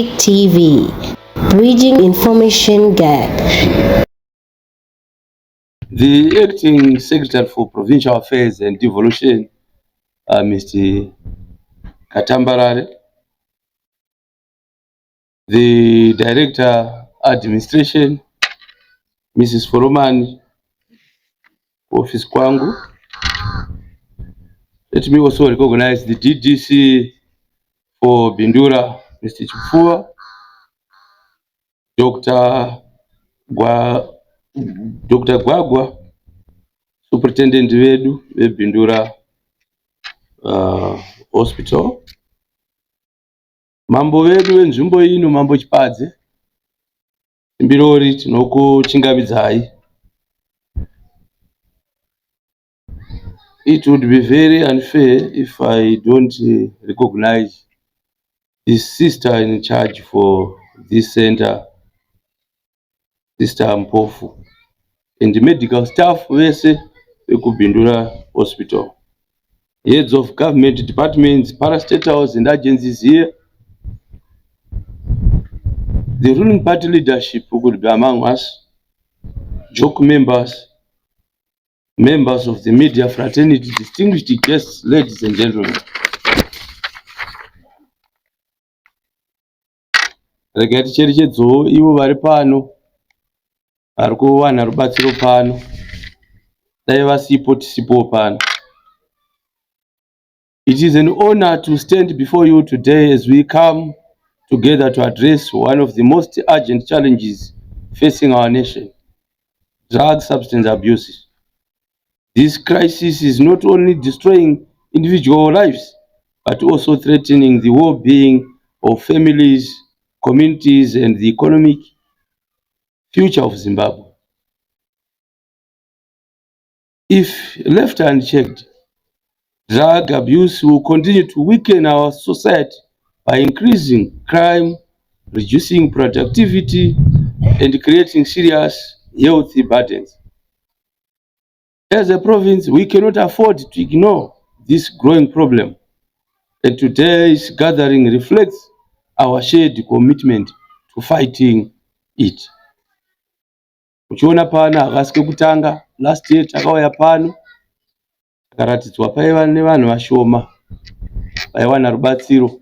Speak TV, bridging information gap. The Acting Secretary for Provincial Affairs and Devolution, Mr. Katambarare, the Director Administration, Mrs. Foroman, Office Kwangu. Let me also recognize the DDC for Bindura, Mr. Chufua, Dr. Gwagwa, Superintendent wedu Bindura Hospital. Mambo wedu wenzvimbo ino, Mambo Chipadze, Mbirori tinokuchingamidzai. It would be very unfair if I don't recognize the sister in charge for this center, Sister Mpofu, and the medical staff vese Bindura Hospital. Heads of government departments, parastatals and agencies here. The ruling party leadership could be among us, joke members, members of the media fraternity, distinguished guests, ladies and gentlemen. Regati cherechedzo ivo vari pano vari kuwana rubatsiro pano, dai vasipo tisipo pano. It is an honor to stand before you today as we come together to address one of the most urgent challenges facing our nation: drug substance abuse. This crisis is not only destroying individual lives, but also threatening the well-being of families, communities, and the economic future of Zimbabwe. If left unchecked, drug abuse will continue to weaken our society by increasing crime, reducing productivity, and creating serious health burdens. As a province, we cannot afford to ignore this growing problem, and today's gathering reflects our shared commitment to fighting it. Uchiona pano akasike kutanga last year takauya pano takaratidzwa paiva nevanhu vashoma vaiwana rubatsiro,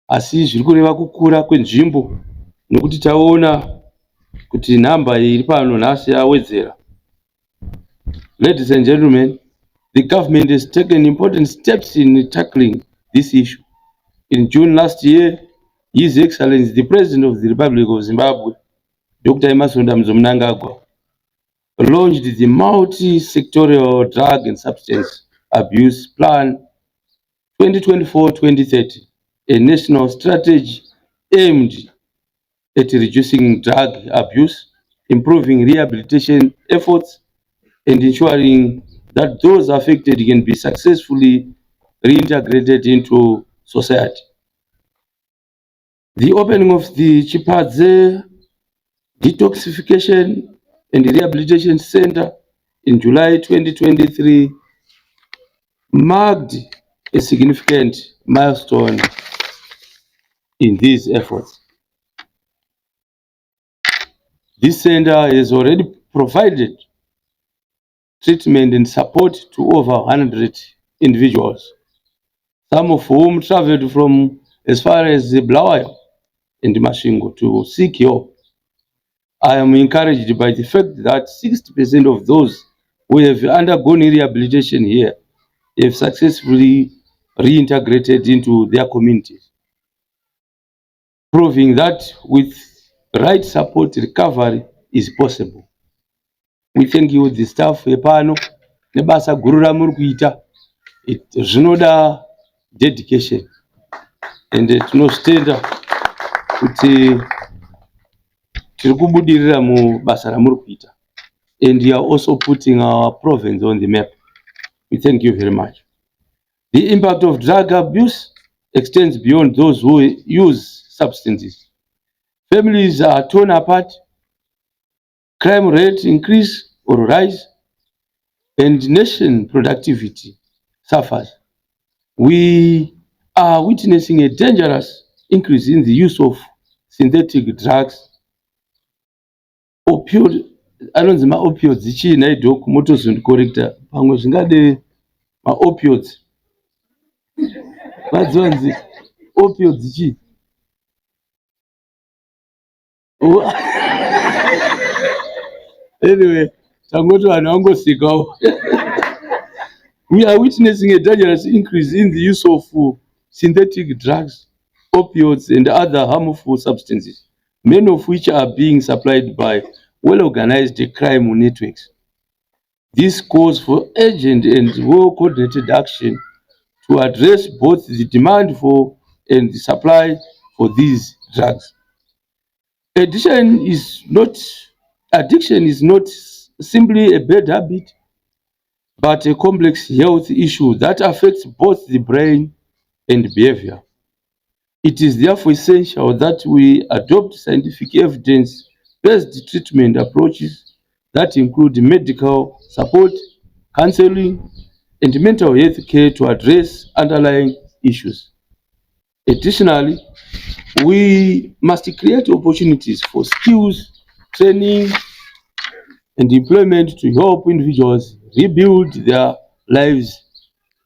asi zviri kureva kukura kwenzvimbo nekuti taona kuti nhamba iri pano nhasi yawedzera. Ladies and gentlemen, the government has taken important steps in tackling this issue. In June last year, His Excellency, the President of the Republic of Zimbabwe, Dr. Emerson Mnangagwa, launched the multi-sectorial drug and substance abuse plan 2024-2030, a national strategy aimed at reducing drug abuse, improving rehabilitation efforts, and ensuring that those affected can be successfully reintegrated into society. The opening of the Chipadze Detoxification and Rehabilitation Center in July 2023 marked a significant milestone in these efforts. This center has already provided treatment and support to over 100 individuals, some of whom traveled from as far as Bulawayo and Masvingo to seek help. I am encouraged by the fact that 60% of those who have undergone rehabilitation here have successfully reintegrated into their communities, proving that with right support, recovery is possible. We thank you, the staff epano, nebasa guru ramuri kuita. Zvinoda dedication, and tinostenda kuti tiri kubudirira mubasa ramuri kuita, and you are also putting our province on the map. We thank you very much. The impact of drug abuse extends beyond those who use substances. Families are torn apart, crime rates increase or rise, and nation productivity suffers. We are witnessing a dangerous increase in the use of synthetic drugs, opioid, anonzi maopioids chii naidhok motozondicorrecta pamwe zvingade maopioids vadzonzi opioids chii. Anyway, tangoti vanhu vangosikawo. We are witnessing a dangerous increase in the use of synthetic drugs, opioids, and other harmful substances, many of which are being supplied by well-organized crime networks. This calls for urgent and well-coordinated action to address both the demand for and the supply for these drugs. Addiction is not simply a bad habit, but a complex health issue that affects both the brain and behavior. It is therefore essential that we adopt scientific evidence-based treatment approaches that include medical support, counseling, and mental health care to address underlying issues. Additionally, we must create opportunities for skills, training, and employment to help individuals rebuild their lives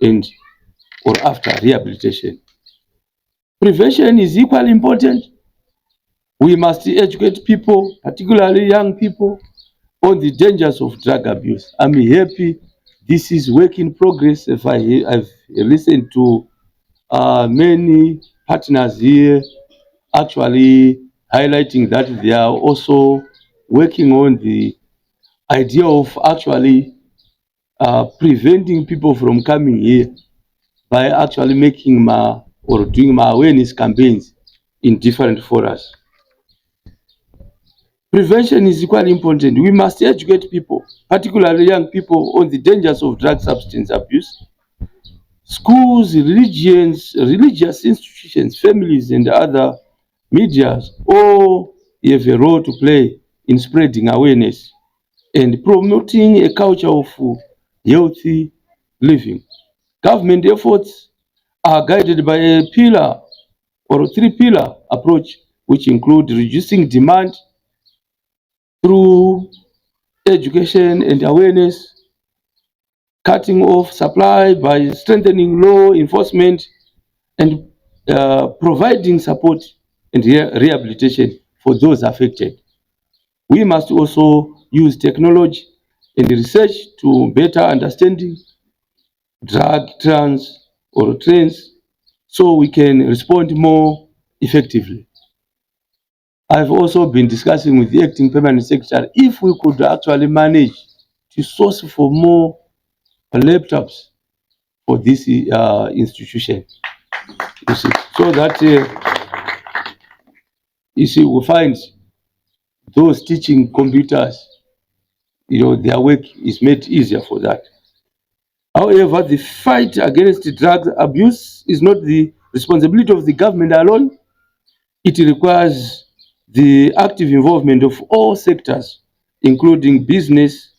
and or after rehabilitation. Prevention is equally important. We must educate people, particularly young people, on the dangers of drug abuse. I'm happy this is work in progress. I've listened to many partners here actually highlighting that they are also working on the idea of actually preventing people from coming here by actually making or doing awareness campaigns in different forums. Prevention is equally important. We must educate people, particularly young people, on the dangers of drug substance abuse. Schools, religious institutions, families, and other media all have a role to play in spreading awareness and promoting a culture of healthy living. Government efforts are guided by a pillar or three-pillar approach, which include reducing demand through education and awareness, cutting off supply by strengthening law enforcement, and providing support and rehabilitation for those affected. We must also use technology and research to better understanding drug trends so we can respond more effectively. I've also been discussing with the acting permanent secretary if we could actually manage to source for more laptops for this institution, you see, so that we find those teaching computers, their work is made easier for that. However, the fight against drug abuse is not the responsibility of the government alone. It requires the active involvement of all sectors, including business,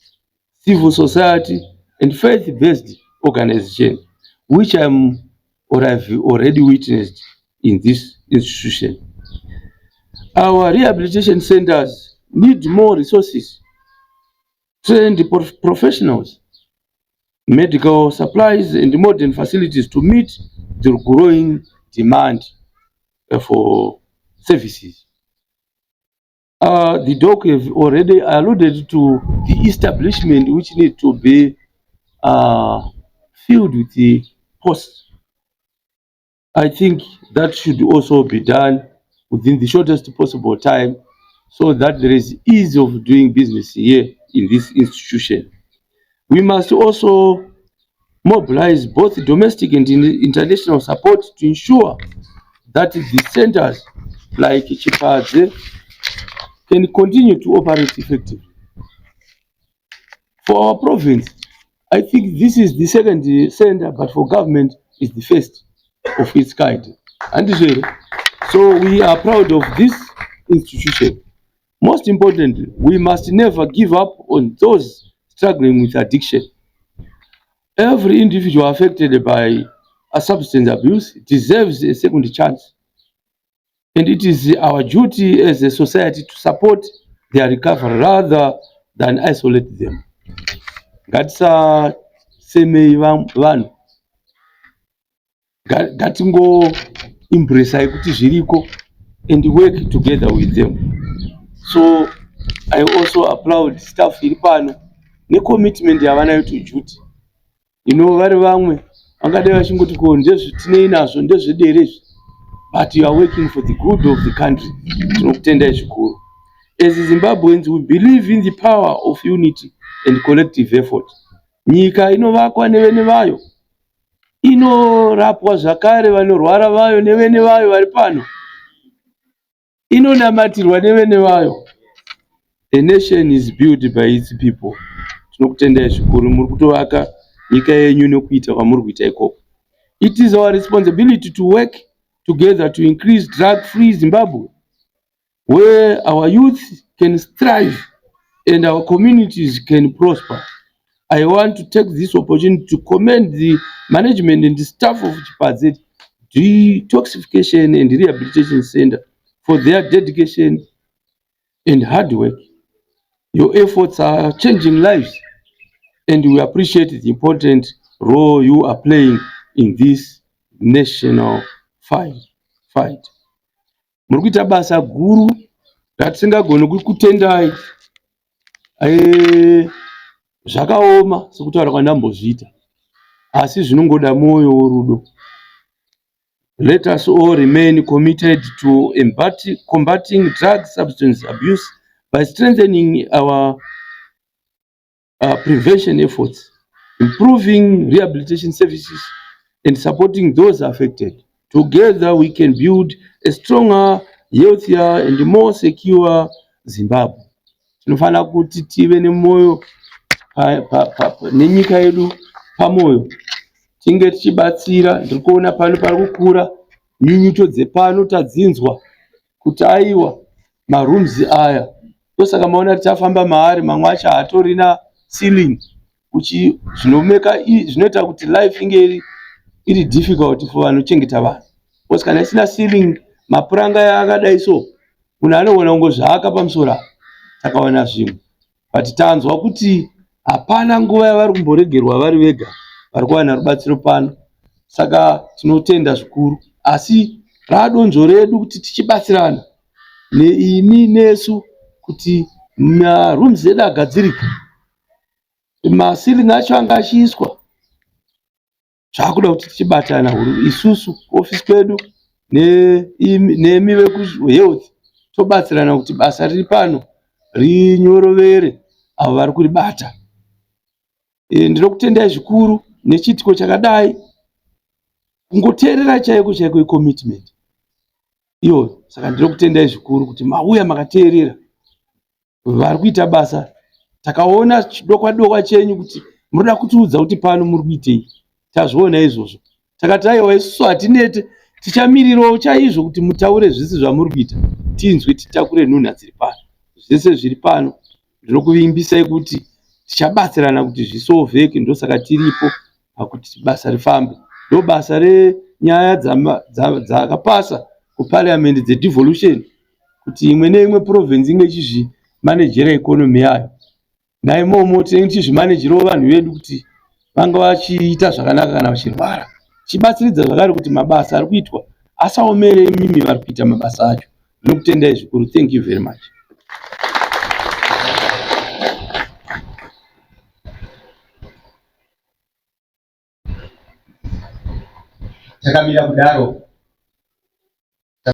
civil society, and faith-based organizations, which I've already witnessed in this institution. Our rehabilitation centers need more resources, trained professionals, medical supplies, and modern facilities to meet the growing demand for services. The doc have already alluded to the establishment which need to be filled with the posts. I think that should also be done within the shortest possible time so that there is ease of doing business here in this institution. We must also mobilize both domestic and international support to ensure that the centers like Chipadze can continue to operate effectively. For our province, I think this is the second center, but for government is the first of its kind. And so we are proud of this institution. Most importantly, we must never give up on those struggling with addiction. Every individual affected by a substance abuse deserves a second chance. And it is our duty as a society to support their recovery rather than isolate them. Ngatisasemei vanhu, ngatingo embrace kuti zviriko and work together with them. So I also applaud staff iri pano necommitment yavanayo to duty. Vari vamwe vangadai vachingoti ko ndezvitinei nazvo ndezvedere izvi, but you are working for the good of the country. Tinokutendai zvikuru. As Zimbabweans, we believe in the power of unity and collective effort. Nyika inovakwa nevene vayo, inorapwa zvakare vanorwara vayo nevene vayo vari pano, inonamatirwa nevene vayo. A nation is built by its people. Tinokutendai zvikuru muri kutovaka nyika yenyu nokuita kwamuri kuita ikoko. It is our responsibility to work together to increase drug-free Zimbabwe, where our youth can thrive and our communities can prosper. I want to take this opportunity to commend the management and the staff of Chipadze Detoxification and Rehabilitation Center for their dedication and hard work. Your efforts are changing lives, and we appreciate the important role you are playing in this national fight. Muri kuita basa guru ratisingagoni kutendai. Zvakaoma sekutaura kwandambozviita, asi zvinongoda mwoyo worudo. Let us all remain committed to combating drug substance abuse by strengthening our prevention efforts, improving rehabilitation services, and supporting those affected. Together we can build a stronger, healthier, and more secure Zimbabwe. Tinofana kuti tive nemoyo nenyika yedu pamoyo, tinge tichibatsira. Ndiri kuona pano pari kukura nyunyuto dzepano tadzinzwa kuti aiwa marooms aya, ndosaka maona tafamba maari mamwe acho haatorina ceiling, zvinoita kuti life inge iri difficult for vanochengeta vanhu. Because kana isina ceiling, mapuranga akadai so, munhu anoona kungozvaaka pamusoro apo, takaona zvimwe. But tanzwa kuti hapana nguva yavari kumboregerwa vari vega, vari kuwana rubatsiro pano. Saka tinotenda zvikuru, asi radonzvo redu kuti tichibatsirana neimi nesu kuti marooms edu agadzirike, masiling acho anga achiiswa. Zvakuda kuti tichibatana isusu office kwedu nemi vekuhealth, tobatsirana kuti basa riri pano rinyorovere avo vari kuribata. Ndinokutendai zvikuru nechiitiko chakadai, kungoteerera chaiko commitment iyo. Saka ndinokutendai zvikuru kuti mauya makateerera, vari kuita basa. Takaona chidokwa chenyu kuti munoda kutiudza kuti pano muri kuitei, tazviona izvozvo. Takati aiwa isusu hatinete, tichamirirawo chaizvo kuti mutaure zvese zvamuri kuita, tinzwe titakure nhunha dziri pano. Zvese zviri pano ndinokuvimbisai kuti tichabatsirana kuti zvisolveke. Ndosaka tiripo pakuti basa rifambe. Ndo basa renyaya dzakapasa kuparliament dzedevolution, kuti imwe neimwe province inge ichizvimanejera ikonomi yayo. Naimomo tinenge tichizvimanejerawo vanhu vedu kuti vanga vachiita zvakanaka kana vachirwara. Chibatsiridza zvakare kuti mabasa ari kuitwa asaomere mimi vari kuita mabasa acho. Ndinokutendai zvikuru. Thank you very much. Takamira kudaro